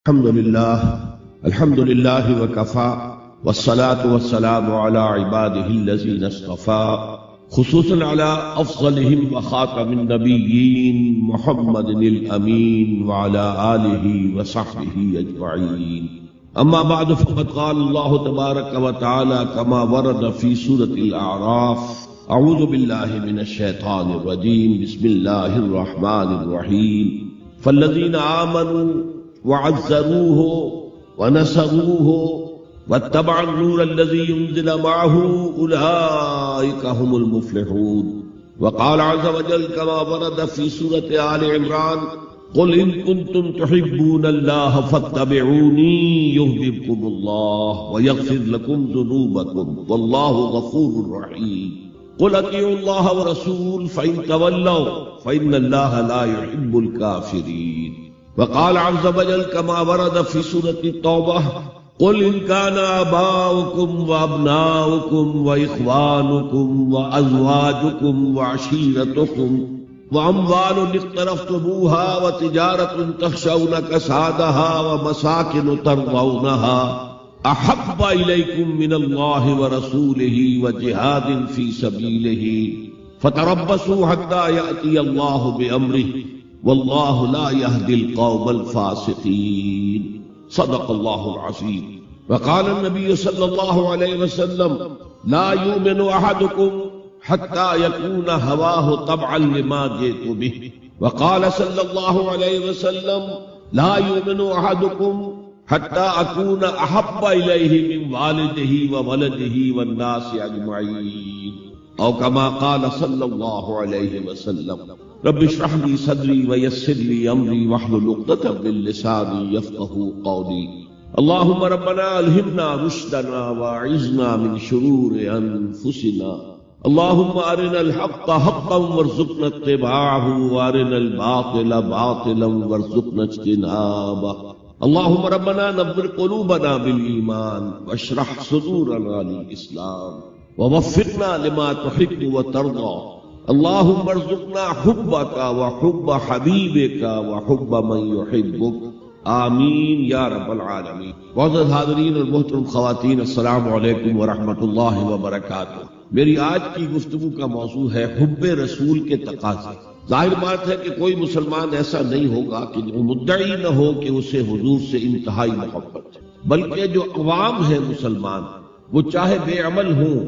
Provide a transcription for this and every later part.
الحمد لله وكفى والصلاة والسلام على عباده الذين اصطفى خصوصا على أفضلهم وخاتم النبيين محمد الأمين وعلى آله وصحبه أجمعين. أما بعد فقد قال الله تبارك وتعالى كما ورد في سورة الأعراف: أعوذ بالله من الشيطان الرجيم بسم الله الرحمن الرحيم فالذين آمنوا وعزروه ونصروه واتبعوا النور الذي ينزل معه أولئك هم المفلحون. وقال عز وجل كما ورد في سورة آل عمران: قل إن كنتم تحبون الله فاتبعوني يهدكم الله ويغفر لكم ذنوبكم والله غفور رحيم. قل اطيعوا الله ورسوله فإن تولوا فإن الله لا يحب الكافرين. وقال عز وجل كما ورد في سورة التوبة: قل إن كان آباؤكم وأبناؤكم وإخوانكم وأزواجكم وعشيرتكم وأموال اقترفتموها وتجارة تخشون كسادها ومساكن ترضونها أحب إليكم من الله ورسوله وجهاد في سبيله فتربصوا حتى يأتي الله بأمره والله لا يهدي القوم الفاسقين. صدق الله العظيم. وقال النبي صلى الله عليه وسلم: لا يؤمن أحدكم حتى يكون هواه طبعا لما جئت به. وقال صلى الله عليه وسلم: لا يؤمن أحدكم حتى أكون أحب إليه من والده وولده والناس أجمعين. أو كما قال صلى الله عليه وسلم: رب اشرح لي صدري ويسر لي أمري واحلل عقدة من لساني يفقهوا قولي. اللهم ربنا ألهمنا رشدنا وأعذنا من شرور أنفسنا. اللهم أرنا الحق حقا وارزقنا اتباعه وأرنا الباطل باطلا وارزقنا اجتنابه. اللهم ربنا نور قلوبنا بالإيمان واشرح صدورنا للإسلام ووفقنا لما تحب وترضى. اللهم ارزقنا حبك وحب حبيبك وحب من يحبك. آمین یا رب العالمین. معزز حاضرین اور محترم خواتین، السلام علیکم ورحمۃ اللہ وبرکاتہ. میری آج کی گفتگو کا موضوع ہے حب رسول کے تقاضے. ظاہر بات ہے کہ کوئی مسلمان ایسا نہیں ہوگا کہ جو مدعی نہ ہو کہ اسے حضور سے انتہائی محبت ہے، بلکہ جو عوام ہے مسلمان وہ چاہے بے عمل ہوں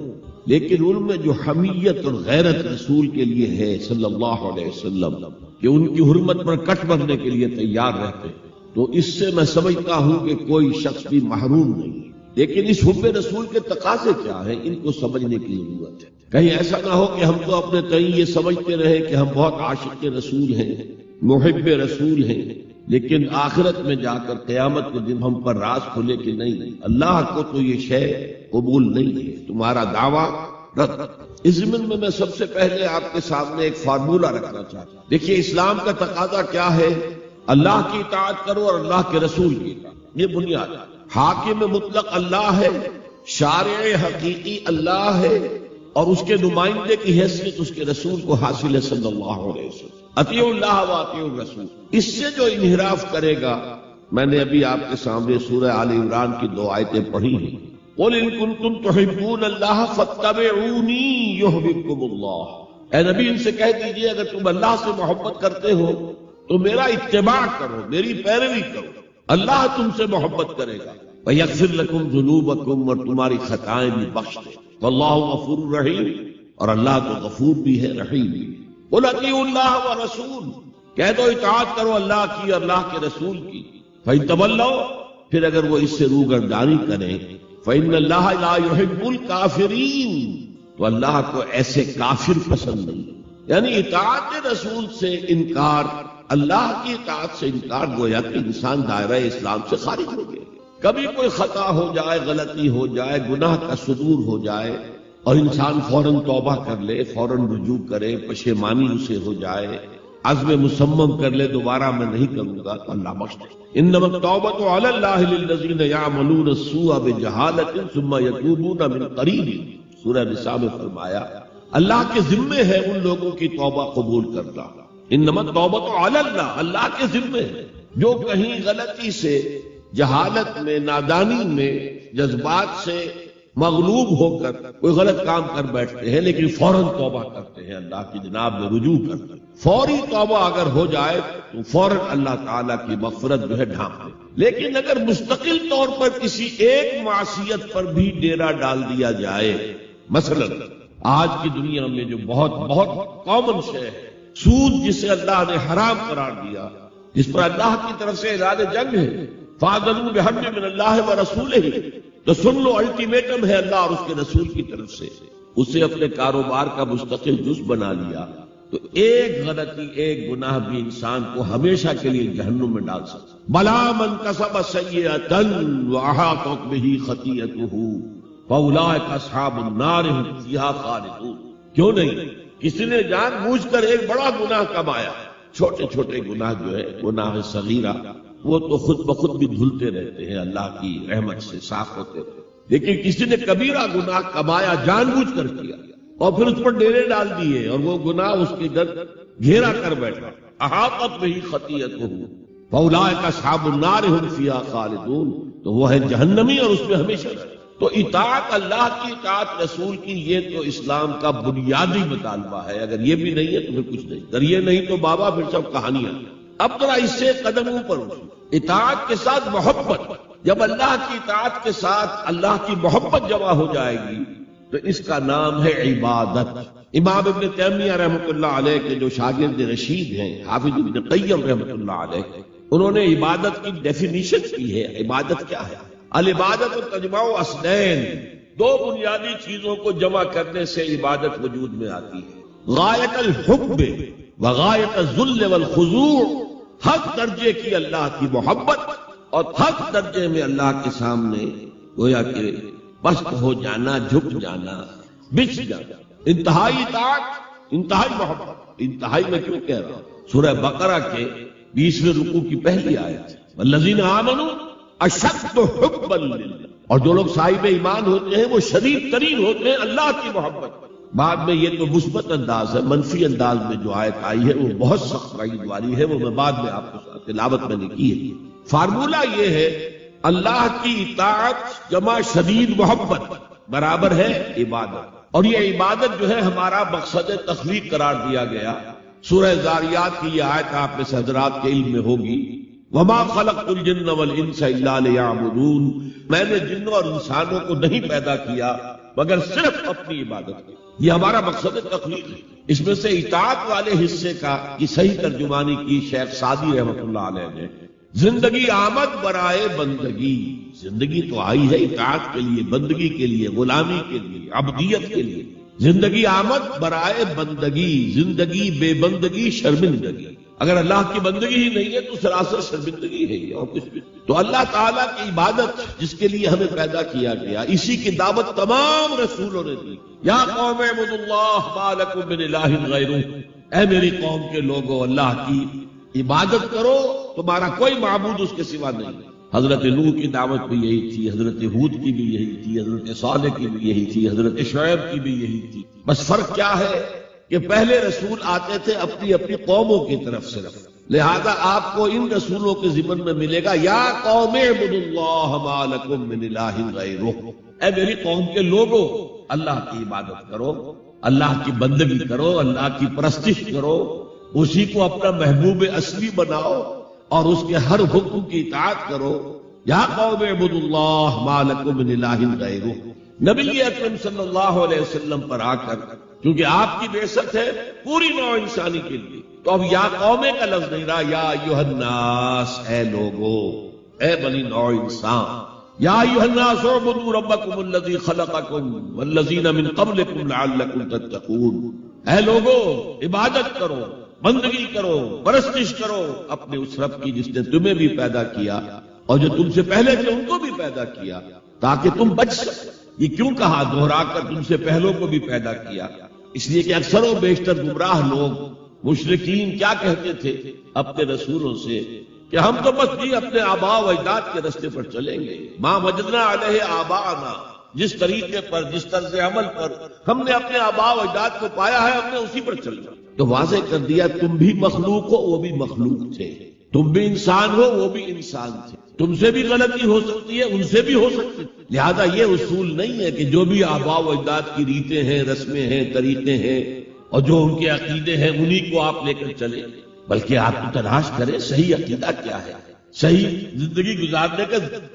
لیکن ان میں جو حمیت اور غیرت رسول کے لیے ہے صلی اللہ علیہ وسلم کہ ان کی حرمت پر کٹ بھرنے کے لیے تیار رہتے ہیں، تو اس سے میں سمجھتا ہوں کہ کوئی شخص بھی محروم نہیں. لیکن اس حب رسول کے تقاضے کیا ہیں، ان کو سمجھنے کی ضرورت ہے. کہیں ایسا نہ ہو کہ ہم تو اپنے تئیں یہ سمجھتے رہے کہ ہم بہت عاشق رسول ہیں، محب رسول ہیں، لیکن آخرت میں جا کر قیامت کے دن ہم پر راز کھلے کہ نہیں، اللہ کو تو یہ شے قبول نہیں ہے، تمہارا دعویٰ رد. اس ضمن میں سب سے پہلے آپ کے سامنے ایک فارمولہ رکھنا چاہتا ہوں. دیکھیے، اسلام کا تقاضا کیا ہے؟ اللہ کی اطاعت کرو اور اللہ کے رسول کی اطاعت. یہ بنیاد ہے. حاکم مطلق اللہ ہے، شارع حقیقی اللہ ہے، اور اس کے نمائندے کی حیثیت اس کے رسول کو حاصل ہے صلی اللہ علیہ وسلم. اطیعوا اللہ و اطیعوا الرسول. اس سے جو انحراف کرے گا، میں نے ابھی آپ کے سامنے سورہ آل عمران کی 2 آیتیں پڑھی ہیں. قل ان کنتم تحبون اللہ فاتبعونی یحببکم اللہ. اے نبی، ان سے کہہ دیجئے اگر تم اللہ سے محبت کرتے ہو تو میرا اتباع کرو، میری پیروی کرو، اللہ تم سے محبت کرے گا. وَيَغْفِرْ لَكُمْ ذُنُوبَكُمْ، اور تمہاری خطائیں بھی بخش دے. وَاللَّهُ غَفُورٌ رَحِيمٌ، اور اللہ تو غفور بھی ہے، رحیم بھی. قُلْ اطیعوا اللَّهَ وَرَسُولَهُ، کہہ دو اطاعت کرو اللہ کی اور اللہ کے رسول کی. فَإِن تَوَلَّوْا، پھر اگر وہ اس سے روگردانی کریں، فَإِنَّ اللَّهَ لَا يُحِبُّ الْكَافِرِينَ، تو اللہ کو ایسے کافر پسند نہیں. یعنی اطاعت رسول سے انکار، اللہ کی اطاعت سے انکار، گویا کہ انسان دائرہ اسلام سے خارج ہو گیا. کبھی کوئی خطا ہو جائے، غلطی ہو جائے، گناہ کا صدور ہو جائے اور انسان فوراً توبہ کر لے، فوراً رجوع کرے، پشیمانی اسے ہو جائے، عزم مصمم کر لے دوبارہ میں نہیں کروں گا، تو اللہ بخش دے. انما التوبۃ علی اللہ للذین یعملون السوء بجہالۃ ثم یتوبون من قریب. سورہ نساء میں فرمایا اللہ کے ذمے ہے ان لوگوں کی توبہ قبول کرنا. انما التوبۃ علی اللہ، اللہ کے ذمے ہے. جو کہیں غلطی سے جہالت میں، نادانی میں، جذبات سے مغلوب ہو کر کوئی غلط کام کر بیٹھتے ہیں، لیکن فوراً توبہ کرتے ہیں، اللہ کی جناب میں رجوع کرتے ہیں۔ فوری توبہ اگر ہو جائے تو فوراً اللہ تعالیٰ کی مغفرت جو ہے ڈھانپ لے۔ لیکن اگر مستقل طور پر کسی ایک معصیت پر بھی ڈیرا ڈال دیا جائے، مثلا آج کی دنیا میں جو بہت بہت کامن شے ہے سود، جسے اللہ نے حرام قرار دیا، جس پر اللہ کی طرف سے اعلان جنگ ہے، فَأَذَنُوا بِحَرْبٍ مِّنَ اللَّهِ وَرَسُولِهِ، تو سن لو، الٹیمیٹم ہے اللہ اور اس کے رسول کی طرف سے، اسے اپنے کاروبار کا مستقل جز بنا لیا، تو ایک غلطی، ایک گناہ بھی انسان کو ہمیشہ کے لیے جہنم میں ڈال سکتا۔ بَلَا مَن كَسَبَ سَيِّئَةً وَأَحَاطَتْ بِهِ خَطِيئَتُهُ فَأُولَٰئِكَ أَصْحَابُ النَّارِ هُمْ فِيهَا خَالِدُونَ۔ کیوں نہیں؟ کسی نے جان بوجھ کر ایک بڑا گناہ کمایا، چھوٹے چھوٹے گناہ جو ہے گناہ صغیرہ وہ تو خود بخود بھی دھلتے رہتے ہیں، اللہ کی رحمت سے صاف ہوتے رہتے ہیں، لیکن کسی نے کبیرہ گناہ کمایا، جان بوجھ کر کیا، اور پھر اس پر ڈیرے ڈال دیے اور وہ گناہ اس کے گرد گھیرا کر بیٹھا، احاطت بہ خطیئتہ فاولئک اصحاب النار هم فیہا خالدون، تو وہ ہے جہنمی اور اس میں ہمیشہ رہے۔ تو اطاعت اللہ کی، اطاعت رسول کی، یہ تو اسلام کا بنیادی مطالبہ ہے۔ اگر یہ بھی نہیں ہے تو پھر کچھ نہیں، اگر یہ نہیں تو بابا پھر سب کہانیاں۔ اب ذرا اس سے قدم اوپر اٹھو، اطاعت کے ساتھ محبت، جب اللہ کی اطاعت کے ساتھ اللہ کی محبت جمع ہو جائے گی تو اس کا نام ہے عبادت۔ امام ابن تیمیہ رحمۃ اللہ علیہ کے جو شاگرد رشید ہیں، حافظ ابن قیم رحمۃ اللہ علیہ، انہوں نے عبادت کی ڈیفینیشن کی ہے۔ عبادت کیا ہے؟ العبادت تجمع اصلین، دو بنیادی چیزوں کو جمع کرنے سے عبادت وجود میں آتی ہے، غایت الحب وغایت الذل والخضوع، حق درجے کی اللہ کی محبت اور حق درجے میں اللہ کے سامنے گویا کہ پست ہو جانا، جھک جانا، بچ جانا، انتہائی اطاعت، انتہائی محبت۔ انتہائی میں کیوں کہہ رہا ہوں؟ سورہ بقرہ کے 20ویں رکوع کی پہلی آیت، والذین آمنوا اشد حبا للہ، اور جو لوگ صاحب ایمان ہوتے ہیں وہ شدید ترین ہوتے ہیں اللہ کی محبت۔ بعد میں یہ تو مثبت انداز ہے، منفی انداز میں جو آیت آئی ہے وہ بہت سخت وعید والی ہے، وہ میں بعد میں آپ کو تلاوت میں نے کی ہے۔ فارمولہ یہ ہے، اللہ کی اطاعت جمع شدید محبت برابر ہے عبادت، اور یہ عبادت جو ہے ہمارا مقصد تخلیق قرار دیا گیا۔ سورہ ذاریات کی یہ آیت آپ میں سے حضرات کے علم میں ہوگی، وَمَا خَلَقْتُ الْجِنَّ وَالْإِنسَ إِلَّا لِيَعْبُدُونَ، میں نے جنوں اور انسانوں کو نہیں پیدا کیا مگر صرف اپنی عبادت کی۔ یہ ہمارا مقصد تخلیق ہے۔ اس میں سے اطاعت والے حصے کا کی صحیح ترجمانی کی شیخ سعدی رحمۃ اللہ علیہ نے، زندگی آمد برائے بندگی، زندگی تو آئی ہے اطاعت کے لیے، بندگی کے لیے، غلامی کے لیے، عبدیت کے لیے۔ زندگی آمد برائے بندگی، زندگی بے بندگی شرمندگی۔ اگر اللہ کی بندگی ہی نہیں ہے تو سراسر شرمندگی ہے یہ، اور کچھ بھی۔ تو اللہ تعالیٰ کی عبادت جس کے لیے ہمیں پیدا کیا گیا، اسی کی دعوت تمام رسولوں نے دی۔ یا قوم اعبدوا اللہ ما لکم من الہ غیرہ، اے میری قوم کے لوگوں، اللہ کی عبادت کرو، تمہارا کوئی معبود اس کے سوا نہیں۔ حضرت نوح کی دعوت بھی یہی تھی، حضرت ہود کی بھی یہی تھی، حضرت صالح کی بھی یہی تھی، حضرت شعیب کی بھی یہی تھی۔ بس فرق کیا ہے کہ پہلے رسول آتے تھے اپنی اپنی قوموں کی طرف سے، لہذا آپ کو ان رسولوں کے ضمن میں ملے گا یا قوم اعبدوا اللہ ما لکم من الہ غیرہ، اے میری قوم کے لوگوں، اللہ کی عبادت کرو، اللہ کی بندگی کرو، اللہ کی پرستش کرو، اسی کو اپنا محبوب اصلی بناؤ اور اس کے ہر حکم کی اطاعت کرو۔ یا قوم اعبدوا اللہ ما لکم من الہ غیرہ۔ نبی اکرم صلی اللہ علیہ وسلم پر آ کر، کیونکہ آپ کی بعثت ہے پوری نوع انسانی کے لیے، تو اب یا قومے کا لفظ نہیں رہا، یا ایھا الناس، اے لوگو، اے بنی نوع انسان، یا ایھا الناس اعبدوا ربکم الذی خلقکم والذین من قبلکم لعلکم تتقون، اے لوگو عبادت کرو، بندگی کرو، پرستش کرو اپنے اس رب کی جس نے تمہیں بھی پیدا کیا اور جو تم سے پہلے تھے ان کو بھی پیدا کیا تاکہ تم بچ سکو۔ یہ کیوں کہا دوہرا کر تم سے پہلوں کو بھی پیدا کیا؟ اس لیے کہ اکثر و بیشتر گمراہ لوگ، مشرکین کیا کہتے تھے اپنے رسولوں سے کہ ہم تو بس جی اپنے آباء و اجداد کے راستے پر چلیں گے، ما وجدنا علیہ آباءنا، جس طریقے پر، جس طرز عمل پر ہم نے اپنے آباء و اجداد کو پایا ہے ہم نے اسی پر چلنا۔ تو واضح کر دیا تم بھی مخلوق ہو وہ بھی مخلوق تھے، تم بھی انسان ہو وہ بھی انسان تھے۔ تم سے بھی غلطی ہو سکتی ہے، ان سے بھی ہو سکتی ہے، لہذا یہ اصول نہیں ہے کہ جو بھی آباء و اجداد کی ریتیں ہیں، رسمیں ہیں، طریقے ہیں اور جو ان کے عقیدے ہیں انہی کو آپ لے کر چلیں، بلکہ آپ کو تلاش کریں صحیح عقیدہ کیا ہے، صحیح زندگی گزارنے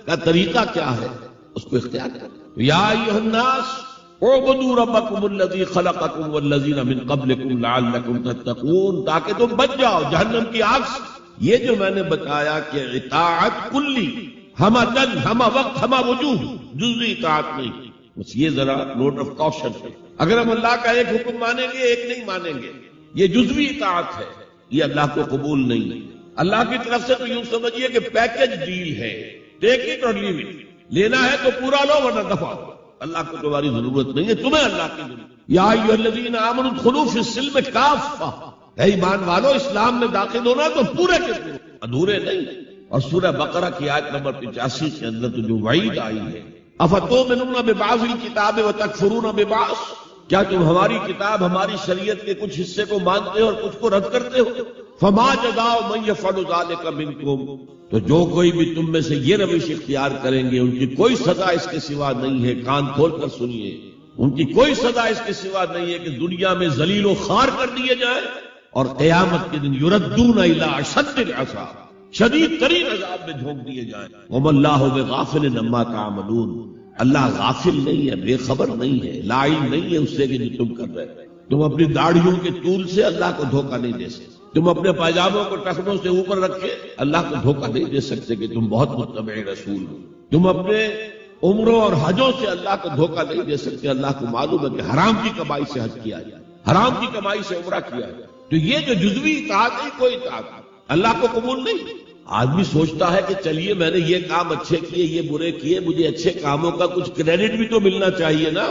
کا طریقہ کیا ہے، اس کو اختیار کریں۔ یا ایھا الناس اعبدوا ربکم الذی خلقکم والذین من قبلکم لعلکم تتقون، تاکہ تم بچ جاؤ جہنم کی آگ سے۔ یہ جو میں نے بتایا کہ اطاعت کلی، ہمہ دن، ہمہ وقت، ہمہ وجوہ، جزوی اطاعت نہیں، بس یہ ذرا نوٹ آف کاشن ہے۔ اگر ہم اللہ کا ایک حکم مانیں گے ایک نہیں مانیں گے، یہ جزوی اطاعت ہے، یہ اللہ کو قبول نہیں۔ اللہ کی طرف سے تو یوں سمجھیے کہ پیکج ڈیل ہے، ٹیک اٹ اور لیو اٹ، لینا ہے تو پورا لو ورنہ دفع ہو۔ اللہ کو تمہاری ضرورت نہیں ہے، تمہیں اللہ کی ضرورت۔ یا ایھا الذین آمنوا ادخلوا فی السلم کافہ، اے ایمان والو اسلام میں داخل ہونا تو پورے کے پورے، ادھورے نہیں۔ اور سورہ بقرہ کی آیت نمبر 85 کے اندر تو جو وعید آئی ہے، افتؤمنون ببعض الکتاب وتکفرون ببعض، کیا تم ہماری کتاب، ہماری شریعت کے کچھ حصے کو مانتے ہو اور کچھ کو رد کرتے ہو؟ فما جزاء من یفعل ذلک منکم، تو جو کوئی بھی تم میں سے یہ روش اختیار کریں گے ان کی کوئی سزا اس کے سوا نہیں ہے، کان کھول کر سنیے، ان کی کوئی سزا اس کے سوا نہیں ہے کہ دنیا میں ذلیل و خوار کر دیے جائیں اور قیامت کے دن یردون الی اشد العذاب، شدید ترین عذاب میں جھونک دیے جائیں۔ وما اللہ بغافل عما تعملون، اللہ غافل نہیں ہے، بے خبر نہیں ہے، لا علم نہیں ہے اس سے کہ جو تم کر رہے ہیں۔ تم اپنی داڑھیوں کے طول سے اللہ کو دھوکہ نہیں دے سکتے، تم اپنے پائجاموں کو ٹخنوں سے اوپر رکھے اللہ کو دھوکہ نہیں دے سکتے کہ تم بہت متبع رسول ہو، تم اپنے عمروں اور حجوں سے اللہ کو دھوکہ نہیں دے سکتے، اللہ کو معلوم ہے کہ حرام کی کمائی سے حج کیا جائے، حرام کی کمائی سے عمرہ کیا جائے۔ تو یہ جو جزوی اطاعت ہے کوئی اطاعت اللہ کو قبول نہیں۔ آدمی سوچتا ہے کہ چلیے میں نے یہ کام اچھے کیے، یہ برے کیے، مجھے اچھے کاموں کا کچھ کریڈٹ بھی تو ملنا چاہیے نا،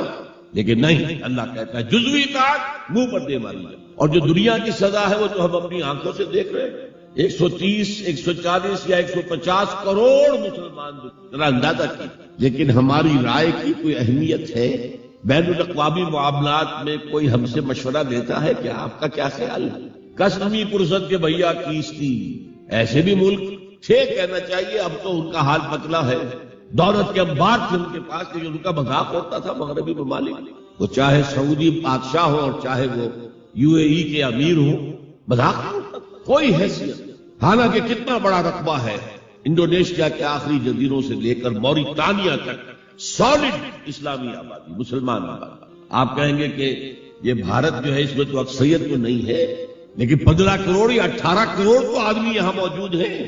لیکن نہیں، اللہ کہتا ہے جزوی اطاعت منہ پر دے ماری جائے۔ اور جو دنیا کی سزا ہے وہ تو ہم اپنی آنکھوں سے دیکھ رہے ہیں، 130، 140 یا 150 کروڑ مسلمان، ذرا اندازہ کی، لیکن ہماری رائے کی کوئی اہمیت ہے؟ بین الاقوامی معاملات میں کوئی ہم سے مشورہ دیتا ہے کہ آپ کا کیا خیال ہے؟ کسمی پرسد کے بھیا کیستی، ایسے بھی ملک تھے، کہنا چاہیے اب تو ان کا حال پتلا ہے، دولت کے انبار تھے ان کے پاس، لیکن ان کا مذاق ہوتا تھا مغربی ممالک، وہ چاہے سعودی بادشاہ ہو اور چاہے وہ UAE کے امیر ہو، مذاق نہیں ہوتا، کوئی حیثیت۔ حالانکہ کتنا بڑا رقبہ ہے انڈونیشیا کے آخری جزیروں سے لے کر موریتانیہ تک، سالڈ اسلامی آبادی، مسلمان آبادی۔ آپ کہیں گے کہ یہ بھارت جو ہے اس میں تو اکثریت تو نہیں ہے، لیکن 15 کروڑ یا 18 کروڑ تو آدمی یہاں موجود ہیں،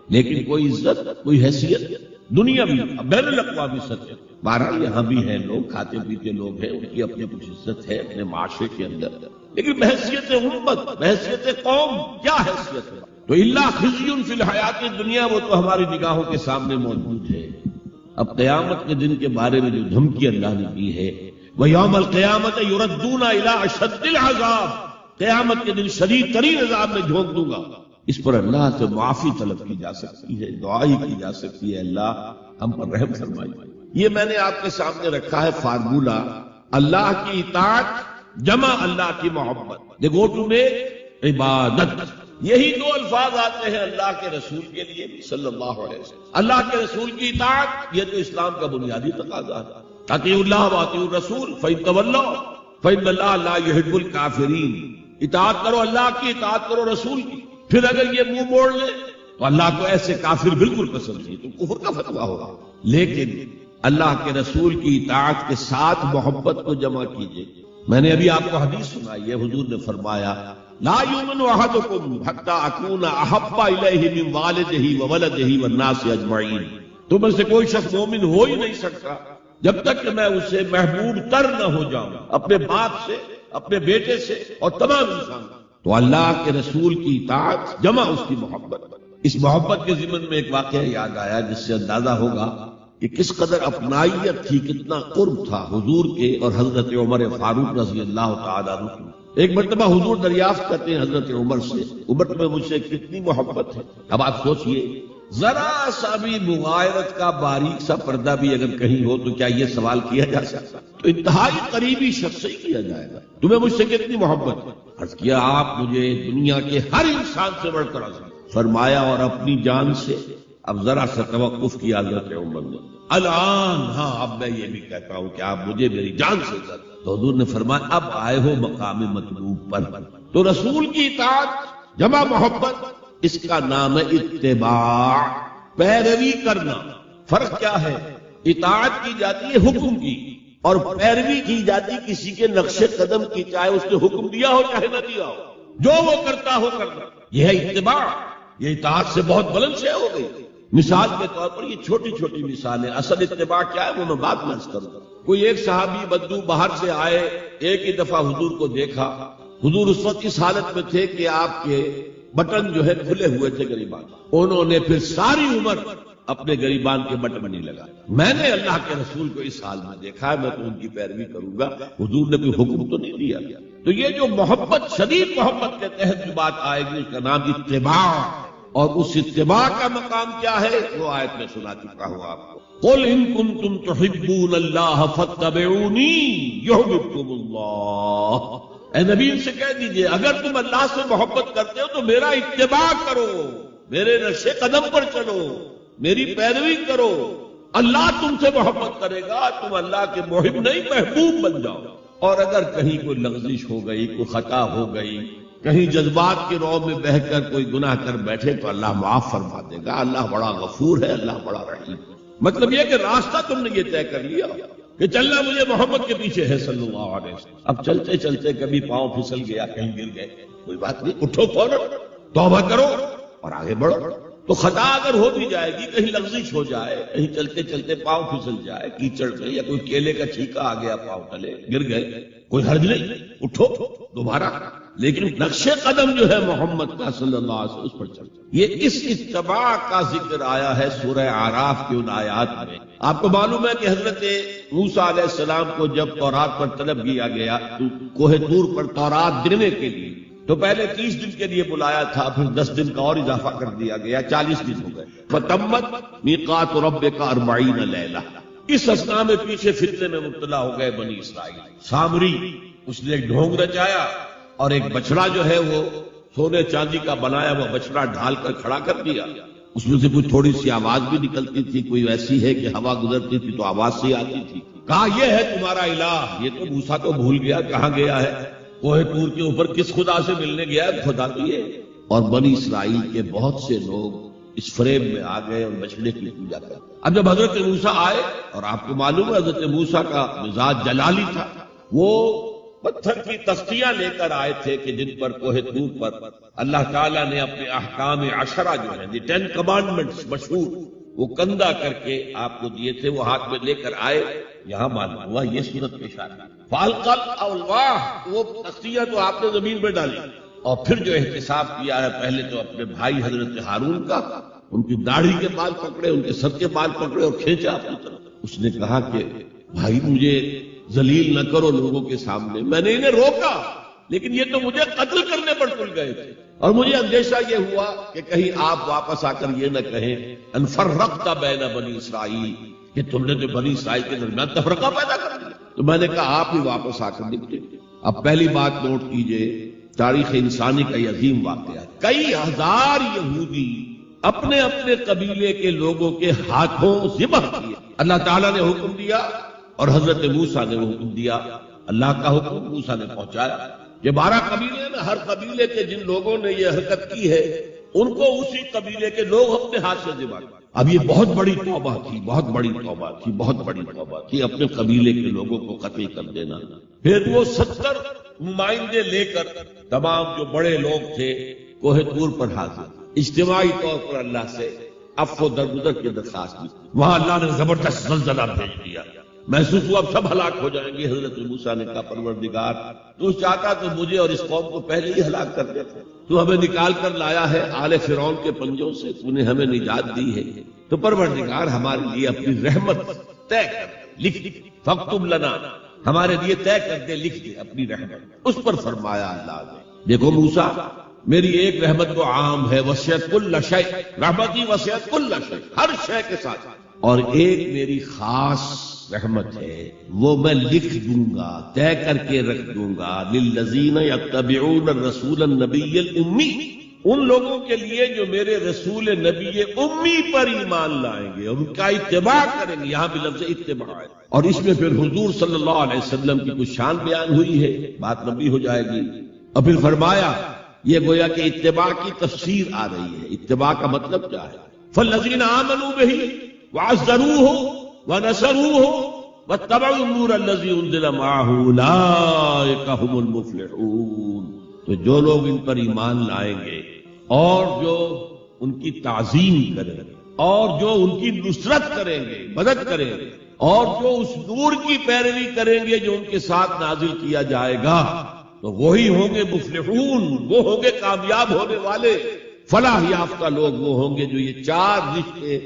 لیکن کوئی عزت، کوئی حیثیت دنیا بھی بین الاقوامی سطح۔ بہرحال یہاں بھی ہیں لوگ، کھاتے پیتے لوگ ہیں، ان کی اپنی کچھ عزت ہے اپنے معاشرے کے اندر، لیکن بحیثیت امت، بحیثیت قوم کیا حیثیت ہے؟ تو الا خزی فی الحیات الدنیا، وہ تو ہماری نگاہوں کے سامنے موجود ہے۔ اب قیامت کے دن کے بارے میں جو دھمکی اللہ نے دی ہے، وَيَوْمَ الْقِيَامَةِ يُرَدُّونَ إِلَىٰ أَشَدِّ الْعَذَابِ، قیامت کے دن شدید ترین عذاب میں جھونک دوں گا۔ اس پر اللہ سے معافی طلب کی جا سکتی ہے، دعا ہی کی جا سکتی ہے، اللہ ہم پر رحم فرمائیے۔ یہ میں نے آپ کے سامنے رکھا ہے فارمولہ، اللہ کی اطاعت جمع اللہ کی محبت، دے گو ٹو میک عبادت۔ یہی دو الفاظ آتے ہیں اللہ کے رسول کے لیے بھی صلی اللہ علیہ وسلم۔ اللہ کے رسول کی اطاعت یہ تو اسلام کا بنیادی تقاضا ہے، اطیعوا اللہ واطیعوا الرسول فإن تولوا فإن اللہ لا يحب الکافرین۔ اطاعت کرو اللہ کی، اطاعت کرو رسول کی، پھر اگر یہ منہ موڑ لے تو اللہ کو ایسے کافر بالکل پسند نہیں، تو کفر کا فتویٰ ہوگا۔ لیکن اللہ کے رسول کی اطاعت کے ساتھ محبت کو جمع کیجئے۔ میں نے ابھی آپ کو حدیث سنائی ہے، حضور نے فرمایا لا یؤمن احدکم حتی اکون احب الیہ من والدہ وولدہ والناس اجمعین۔ تم میں سے کوئی شخص مومن ہو ہی نہیں سکتا جب تک کہ میں اسے محبوب تر نہ ہو جاؤں، اپنے باپ سے، اپنے بیٹے سے اور تمام انسان۔ تو اللہ کے رسول کی اطاعت جمع اس کی محبت۔ اس محبت کے ضمن میں ایک واقعہ یاد آیا جس سے اندازہ ہوگا کہ کس قدر اپنائیت تھی، کتنا قرب تھا حضور کے اور حضرت عمر فاروق رضی اللہ تعالیٰ عنہ۔ ایک مرتبہ حضور دریافت کرتے ہیں حضرت عمر سے، عمر تمہیں مجھ سے کتنی محبت ہے؟ اب آپ سوچئے ذرا سا بھی مغایرت کا باریک سا پردہ بھی اگر کہیں ہو تو کیا یہ سوال کیا جا سکتا؟ تو انتہائی قریبی شخص سے ہی کیا جائے گا، تمہیں مجھ سے کتنی محبت ہے؟ عرض کیا آپ مجھے دنیا کے ہر انسان سے بڑھ کر عزیز۔ فرمایا اور اپنی جان سے؟ اب ذرا سا توقف کیا حضرت عمر نے، الان ہاں اب میں یہ بھی کہتا ہوں کہ آپ مجھے میری جان سے زیادہ۔ تو حضور نے فرمایا اب آئے ہو مقام مطلوب پر، تو رسول کی اطاعت جمع محبت، اس کا نام ہے اتباع، پیروی کرنا۔ فرق کیا ہے؟ اطاعت کی جاتی ہے حکم کی، اور پیروی کی جاتی کسی کے نقش قدم کی، چاہے اس نے حکم دیا ہو چاہے نہ دیا ہو، جو وہ کرتا ہو کرنا، یہ ہے اتباع۔ یہ اطاعت سے بہت بلند شے ہو گئی۔ مثال کے طور پر یہ چھوٹی چھوٹی مثالیں، اصل اتباع کیا ہے وہ میں بات میں کروں گا۔ کوئی ایک صحابی بدو باہر سے آئے، ایک ہی دفعہ حضور کو دیکھا، حضور اس وقت اس حالت میں تھے کہ آپ کے بٹن جو ہے کھلے ہوئے تھے غریبان، انہوں نے پھر ساری عمر اپنے غریبان کے بٹن نہیں لگا۔ میں نے اللہ کے رسول کو اس حال میں دیکھا ہے، میں تو ان کی پیروی کروں گا، حضور نے کوئی حکم تو نہیں دیا۔ تو یہ جو محبت، شدید محبت کے تحت جو بات آئے گی اس کا نام اتباع، اور اس اتباع کا مقام کیا ہے وہ آیت میں سنا چکا ہوں آپ کو۔ قل ان کنتم تحبون اللہ فاتبعونی یحببکم اللہ، اے نبی ان سے کہہ دیجئے اگر تم اللہ سے محبت کرتے ہو تو میرا اتباع کرو، میرے نقش قدم پر چلو، میری پیروی کرو، اللہ تم سے محبت کرے گا، تم اللہ کے محب نہیں محبوب بن جاؤ۔ اور اگر کہیں کوئی لغزش ہو گئی، کوئی خطا ہو گئی، کہیں جذبات کی رو میں بہہ کر کوئی گناہ کر بیٹھے تو اللہ معاف فرما دے گا، اللہ بڑا غفور ہے، اللہ بڑا رحیم ہے۔ مطلب یہ کہ راستہ تم نے یہ طے کر لیا کہ چلنا مجھے محمد کے پیچھے ہے صلی اللہ علیہ وسلم، اب چلتے چلتے کبھی پاؤں پھسل گیا، کہیں گر گئے، کوئی بات نہیں، اٹھو فوراً، توبہ کرو اور آگے بڑھو۔ تو خطا اگر ہو بھی جائے گی، کہیں لغزش ہو جائے، کہیں چلتے چلتے پاؤں پھسل جائے، کیچڑ میں یا کوئی کیلے کا چھیکا آ گیا پاؤں تلے، گر گئے، کوئی حرج نہیں، اٹھو دوبارہ، لیکن نقش قدم جو ہے محمد کا صلی اللہ علیہ وسلم اس پر چل۔ یہ اس اتباع کا ذکر آیا ہے سورہ اعراف کی ان آیات میں۔ آپ کو معلوم ہے کہ حضرت موسیٰ علیہ السلام کو جب تورات پر طلب کیا گیا تو کوہ طور پر تورات دینے کے لیے، تو پہلے 30 دن کے لیے بلایا تھا، پھر 10 دن کا اور اضافہ کر دیا گیا، 40 دن ہو گئے۔ فَتَمَّتْ مِيقَاتُ رَبِّكَ 40 لَيْلَةً۔ اس اثنا میں پیچھے فتنے میں مبتلا ہو گئے بنی اسرائیل۔ سامری اس نے ایک ڈھونگ رچایا اور ایک بچڑا جو ہے وہ سونے چاندی کا بنایا ہوا بچڑا ڈھال کر کھڑا کر دیا، اس میں سے کوئی تھوڑی سی آواز بھی نکلتی تھی، کوئی ایسی ہے کہ ہوا گزرتی تھی تو آواز سے آتی تھی۔ کہا یہ ہے تمہارا الہ۔ یہ تو موسیٰ کو بھول گیا کہاں گیا ہے، کوہ طور کے اوپر کس خدا سے ملنے گیا ہے، خدا کی ہے۔ اور بنی اسرائیل کے بہت سے لوگ اس فریب میں آ گئے اور بچڑے کی پوجا کر۔ اب جب حضرت موسیٰ آئے، اور آپ کو معلوم ہے حضرت موسیٰ کا مزاج جلالی تھا، وہ پتھر کی تختیاں لے کر آئے تھے کہ جن پر کوہ طور پر اللہ تعالیٰ نے اپنے احکام عشرہ جو ہیں 10 کمانڈمنٹس مشہور، وہ کندہ کر کے آپ کو دیے تھے، وہ ہاتھ میں لے کر آئے۔ یہاں معلوم ہوا یہ صورت پیش آ گئی، فالقل الواح، وہ تختیاں تو آپ نے زمین پہ ڈالی، اور پھر جو احتساب کیا ہے پہلے تو اپنے بھائی حضرت ہارون کا، ان کی داڑھی کے بال پکڑے، ان کے سر کے بال پکڑے اور کھینچا اپنی طرف۔ اس نے کہا کہ بھائی مجھے ذلیل نہ کرو لوگوں کے سامنے، میں نے انہیں روکا لیکن یہ تو مجھے قتل کرنے پر تل گئے تھے، اور مجھے اندیشہ یہ ہوا کہ کہیں آپ واپس آ کر یہ نہ کہیں ان فرقت بین بنی اسرائیل، کہ تم نے تو بنی اسرائیل کے درمیان تفرقہ پیدا کر دیا۔ تو میں نے کہا آپ ہی واپس آ کر نکلے۔ اب پہلی بات نوٹ کیجئے، تاریخ انسانی کا یہ عظیم واقعہ ہے، کئی ہزار یہودی اپنے اپنے قبیلے کے لوگوں کے ہاتھوں ذبح کیے۔ اللہ تعالیٰ نے حکم دیا اور حضرت موسیٰ نے حکم دیا، اللہ کا حکم موسیٰ نے پہنچایا۔ یہ 12 قبیلے ہیں، ہر قبیلے کے جن لوگوں نے یہ حرکت کی ہے ان کو اسی قبیلے کے لوگ اپنے ہاتھ سے ذبح کر۔ اب یہ بہت بڑی توبہ تھی، بہت بڑی توبہ تھی، بہت بڑی توبہ تھی، اپنے قبیلے کے لوگوں کو قتل کر دینا۔ پھر وہ 70 نمائندے لے کر تمام جو بڑے لوگ تھے کوہ طور پر حاضر، اجتماعی طور پر اللہ سے عفو و درگزر کی درخواست کی۔ وہاں اللہ نے زبردست زلزلہ بھیج دیا، محسوس ہوا اب سب ہلاک ہو جائیں گے۔ حضرت موسیٰ نے کہا پروردگار تو چاہتا تو مجھے اور اس قوم کو پہلے ہی ہلاک کر دیتا، تو ہمیں نکال کر لایا ہے آل فرعون کے پنجوں سے، تو نے ہمیں نجات دی ہے، تو پروردگار ہمارے لیے اپنی رحمت طے کر لکھ دے، فاکتب لنا، ہمارے لیے طے کر دے، لکھ دے اپنی رحمت۔ اس پر فرمایا اللہ نے دیکھو موسیٰ میری ایک رحمت تو عام ہے، وسعت کل شیء، رحمتی وسعت کل شیء، ہر شے کے ساتھ، اور ایک میری خاص رحمت ہے وہ میں لکھ دوں گا، طے کر کے رکھ دوں گا، للذین یتبعون الرسول النبی الامی، ان لوگوں کے لیے جو میرے رسول نبی امی پر ایمان لائیں گے اور ان کا اتباع کریں گے. یہاں بھی لفظ اتباع ہے، اور اس میں پھر حضور صلی اللہ علیہ وسلم کی کچھ شان بیان ہوئی ہے، بات لمبی ہو جائے گی. اور پھر فرمایا یہ گویا کہ اتباع کی تفسیر آ رہی ہے. اتباع کا مطلب کیا ہے؟ فالذین آمنوا بہ وعزروہ ونصروہ واتبعوا النور الذی انزل معہ اولئک هم المفلحون. تو جو لوگ ان پر ایمان لائیں گے اور جو ان کی تعظیم کریں گے اور جو ان کی نصرت کریں گے، مدد کریں گے، اور جو اس نور کی پیروی کریں گے جو ان کے ساتھ نازل کیا جائے گا، تو وہی ہوں گے مفلحون، وہ ہوں گے کامیاب ہونے والے. فلاح یافتہ لوگ وہ ہوں گے جو یہ چار رشتے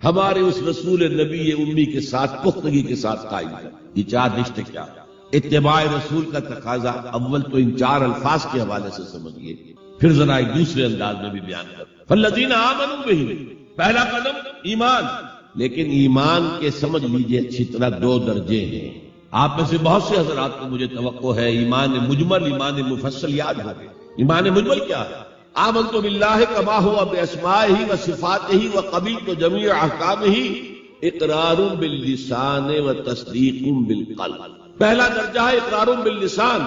ہمارے اس رسول نبی امی کے ساتھ پختگی کے ساتھ قائم کریں. یہ چار رشتے کیا؟ اتباع رسول کا تقاضا اول تو ان چار الفاظ کے حوالے سے سمجھیے، پھر ذرا ایک دوسرے انداز میں بھی بیان کریں. فالذین آمنوا بہ، پہلا قدم ایمان. لیکن ایمان کے سمجھ لیجئے اچھی طرح دو درجے ہیں. آپ میں سے بہت سے حضرات کو مجھے توقع ہے ایمان مجمل، ایمان مفصل یاد ہوگا. ایمان مجمل کیا ہے؟ آمنت باللہ کما ہوا باسمائہ و صفاتہ و قبلت جمیع احکامہ اقرار باللسان و تصدیق بالقلب. پہلا درجہ ہے اقرار باللسان،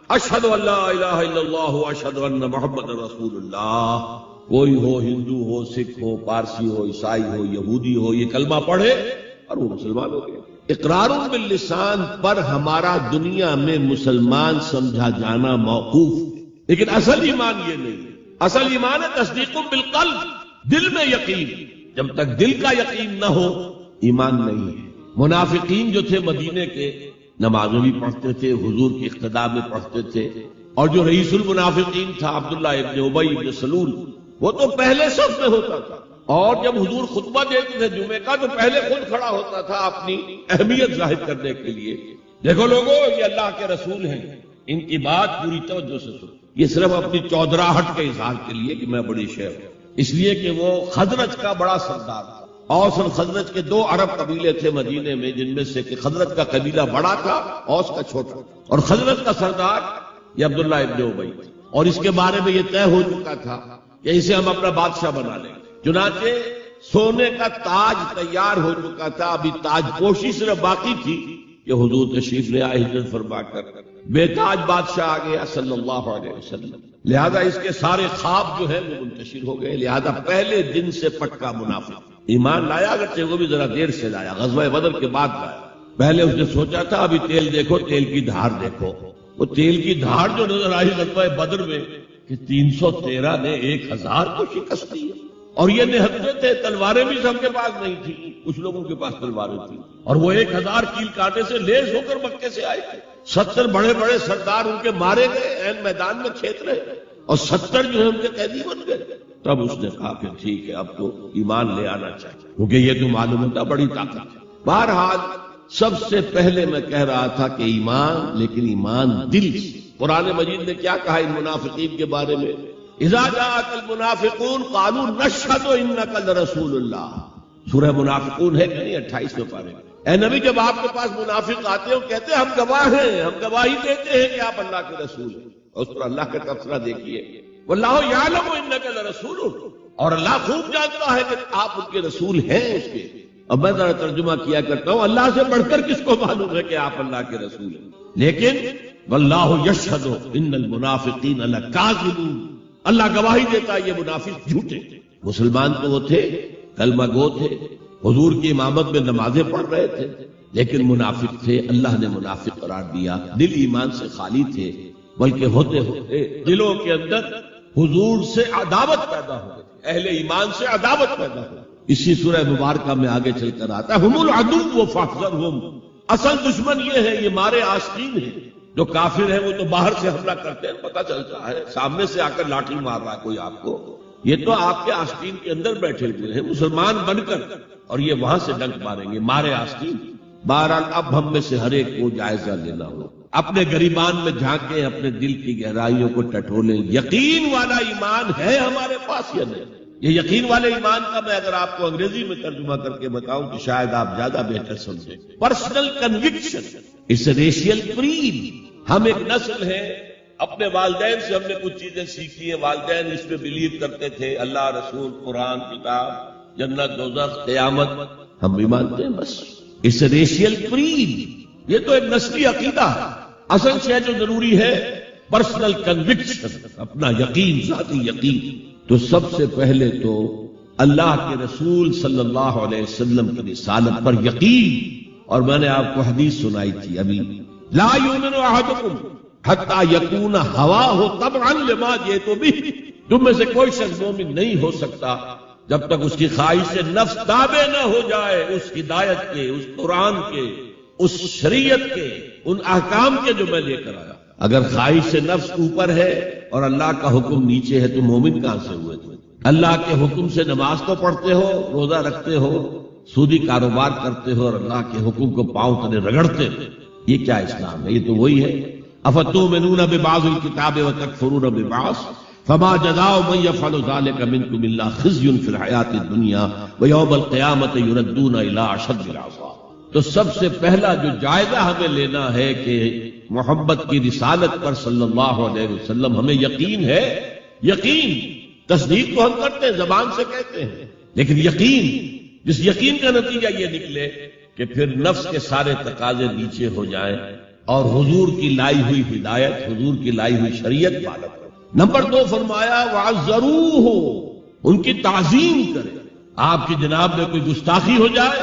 اشہد ان لا الہ الا اللہ و اشہد ان محمد رسول اللہ. کوئی ہو، ہندو ہو، سکھ ہو، پارسی ہو، عیسائی ہو، یہودی ہو، یہ کلمہ پڑھے اور وہ مسلمان ہو گئے. اقرار باللسان پر ہمارا دنیا میں مسلمان سمجھا جانا موقوف ہے، لیکن اصل ایمان یہ نہیں ہے. اصل ایمان ہے تصدیق بالقلب، دل میں یقین. جب تک دل کا یقین نہ ہو ایمان نہیں ہے. منافقین جو تھے مدینے کے نمازیں بھی پڑھتے تھے، حضور کی اقتداء میں پڑھتے تھے، اور جو رئیس المنافقین تھا عبداللہ ابن ابی ابن سلول، وہ تو پہلے صف میں ہوتا تھا، اور جب حضور خطبہ دیتے تھے جمعے کا تو پہلے خود کھڑا ہوتا تھا اپنی اہمیت ظاہر کرنے کے لیے. دیکھو لوگوں، یہ اللہ کے رسول ہیں، ان کی بات پوری توجہ سے سنو. یہ صرف اپنی چودراہٹ کے اظہار کے لیے کہ میں بڑی شیخ ہوں، اس لیے کہ وہ خزرج کا بڑا سردار تھا. اوس اور خزرج کے دو عرب قبیلے تھے مدینے میں، جن میں سے کہ خزرج کا قبیلہ بڑا تھا، اوس کا چھوٹا، اور خزرج کا سردار یہ عبداللہ ابن ابی. اور اس کے بارے میں یہ طے ہو چکا تھا کہ اسے ہم اپنا بادشاہ بنا لیں. چنانچہ سونے کا تاج تیار ہو چکا تھا، ابھی تاج پوشی صرف باقی تھی کہ حضور تشریف لے آئے ہجرت فرما کر. بے تاج بادشاہ آ گیا صلی اللہ علیہ وسلم، لہذا اس کے سارے خواب جو ہیں وہ منتشر ہو گئے. لہذا پہلے دن سے پٹکا منافق ایمان لایا، اگرچہ وہ بھی ذرا دیر سے لایا، غزوہ بدر کے بعد لایا. پہلے اس نے سوچا تھا ابھی تیل دیکھو، تیل کی دھار دیکھو. وہ تیل کی دھار جو نظر آئی غزوہ بدر میں کہ 313 نے 1000 کو شکست دی، اور یہ نہتے تھے، تلواریں بھی سب کے پاس نہیں تھی، کچھ لوگوں کے پاس تلواریں تھیں، اور وہ 1000 کیل کانٹے سے لیس ہو کر مکے سے آئے تھے. 70 بڑے بڑے سردار ان کے مارے گئے، عین میدان میں کھیت رہے، اور 70 جو ہے ان کے قیدی بن گئے. تب اس نے کہا کہ ٹھیک ہے اب تو ایمان لے آنا چاہیے، کیونکہ یہ تو معلوم ہوتا بڑی طاقت ہے. بہرحال سب سے پہلے میں کہہ رہا تھا کہ ایمان، لیکن ایمان دل سے. قرآن مجید نے کیا کہا ان منافقین کے بارے میں؟ اذا جاءك المنافقون قالوا نشهد انك لرسول اللہ. سورہ منافقون ہے کہ نہیں 28ویں پارے میں. اے نبی جب آپ کے پاس منافق آتے ہیں کہتے ہیں ہم گواہ ہیں، ہم گواہی دیتے ہیں کہ آپ اللہ کے رسول ہیں. اور اس پر اللہ کا تبصرہ دیکھیے، واللہ یعلم انک لرسول، اور اللہ خوب جانتا ہے کہ آپ ان کے رسول ہیں اس کے. اب میں ذرا ترجمہ کیا کرتا ہوں، اللہ سے بڑھ کر کس کو معلوم ہے کہ آپ اللہ کے رسول ہیں. لیکن واللہ یشہد ان المنافقین لکاذبون، اللہ گواہی دیتا ہے یہ منافق جھوٹے. مسلمان تو وہ تھے، کلمہ گو تھے، حضور کی امامت میں نمازیں پڑھ رہے تھے، لیکن منافق تھے. اللہ نے منافق قرار دیا. دل ایمان سے خالی تھے، بلکہ ہوتے ہوتے دلوں کے اندر حضور سے عداوت پیدا ہو گئی، اہل ایمان سے عداوت پیدا ہو گئی. اسی سورہ مبارکہ میں آگے چل کر آتا ہے ہم العدو فاحذرہم، اصل دشمن یہ ہے، یہ مارے آستین ہیں. جو کافر ہیں وہ تو باہر سے حملہ کرتے ہیں، پتہ چلتا ہے، سامنے سے آ کر لاٹھی مار رہا ہے کوئی آپ کو، یہ تو آپ کے آستین کے اندر بیٹھے ہوئے ہیں مسلمان بن کر، اور یہ وہاں سے ڈنک ماریں گے، مارے آستین. بہرحال اب ہم میں سے ہر ایک کو جائزہ لینا ہو، اپنے گریبان میں جھانکیں، اپنے دل کی گہرائیوں کو ٹٹولیں. یقین والا ایمان ہے ہمارے پاس یا نہیں؟ یہ یقین والے ایمان کا میں اگر آپ کو انگریزی میں ترجمہ کر کے بتاؤں تو شاید آپ زیادہ بہتر سمجھیں. پرسنل کنوکشن، اس ریشیل کریڈ. ہم ایک نسل ہے اپنے والدین سے ہم نے کچھ چیزیں سیکھی ہیں، والدین اس پہ بلیو کرتے تھے، اللہ، رسول، قرآن، کتاب، جنت، دوزخ، قیامت، ہم بھی مانتے ہیں۔ بس اس ریشیل کریڈ، یہ تو ایک نسلی عقیدہ ہے۔ اصل شے جو ضروری ہے پرسنل کنوکشن، اپنا یقین، ذاتی یقین۔ تو سب سے پہلے تو اللہ کے رسول صلی اللہ علیہ وسلم کی رسالت پر یقین۔ اور میں نے آپ کو حدیث سنائی تھی ابھی، لا یؤمن احدکم حتی یکون ہواہ تبعا لما جئت بہ، تم میں سے کوئی شخص مومن نہیں ہو سکتا جب تک اس کی خواہش نفس تابع نہ ہو جائے اس ہدایت کے، اس قرآن کے، اس شریعت کے، ان احکام کے جو میں لے کر آیا۔ اگر خواہش نفس اوپر ہے اور اللہ کا حکم نیچے ہے تو مومن کہاں سے ہوئے تھے؟ اللہ کے حکم سے نماز تو پڑھتے ہو، روزہ رکھتے ہو، سودی کاروبار کرتے ہو، اور اللہ کے حکم کو پاؤں تلے رگڑتے ہو، یہ کیا اسلام ہے؟ یہ تو وہی ہے، افتؤمنون ببعض الکتاب وتکفرون ببعض فما جزاء من يفعل ذلك منكم الا خزي في الحياة الدنيا ويوم القيامة يردون الى اشد العذاب۔ تو سب سے پہلا جو جائزہ ہمیں لینا ہے کہ محمد کی رسالت پر صلی اللہ علیہ وسلم ہمیں یقین ہے۔ یقین، تصدیق تو ہم کرتے ہیں، زبان سے کہتے ہیں، لیکن یقین، جس یقین کا نتیجہ یہ نکلے کہ پھر نفس کے سارے تقاضے نیچے ہو جائیں اور حضور کی لائی ہوئی ہدایت، حضور کی لائی ہوئی شریعت پالو۔ نمبر 2 فرمایا وَعَزَّرُوهُ، ان کی تعظیم کرے۔ آپ کی جناب میں کوئی گستاخی ہو جائے،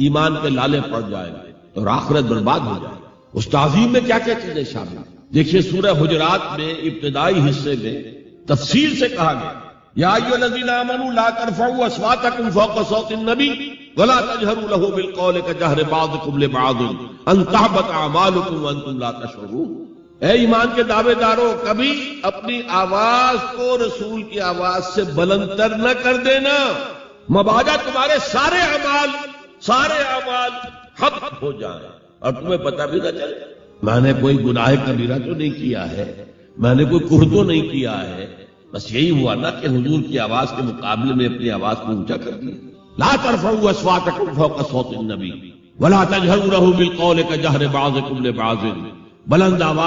ایمان کے لالے پڑ جائیں گے اور آخرت برباد ہو جائے گا۔ اس تعظیم میں کیا کیا چیزیں شامل ہیں؟ دیکھیے سورہ حجرات میں ابتدائی حصے میں تفصیل سے کہا گیا، یا ایھا الذین آمنوا لا ترفعوا اصواتکم فوق صوت النبی ولا تجهروا له بالقول كجهر بعضکم لبعض ان تحبط اعمالکم وانتم لا تشعرون۔ اے ایمان کے دعوے دارو، کبھی اپنی آواز کو رسول کی آواز سے بلند تر نہ کر دینا، مبادا تمہارے سارے اعمال حق ہو جائیں اور تمہیں پتہ بھی نہ چلے۔ میں نے کوئی گناہ کبیرہ تو نہیں کیا ہے، میں نے کوئی کفر تو نہیں کیا ہے، بس یہی ہوا نا کہ حضور کی آواز کے مقابلے میں اپنی آواز کو اونچا کر دیا۔ لا ترفعوا اصواتکم فوق صوت النبی ولا تجهروا له بالقول كجهر بعضکم لبعض، بلند آواز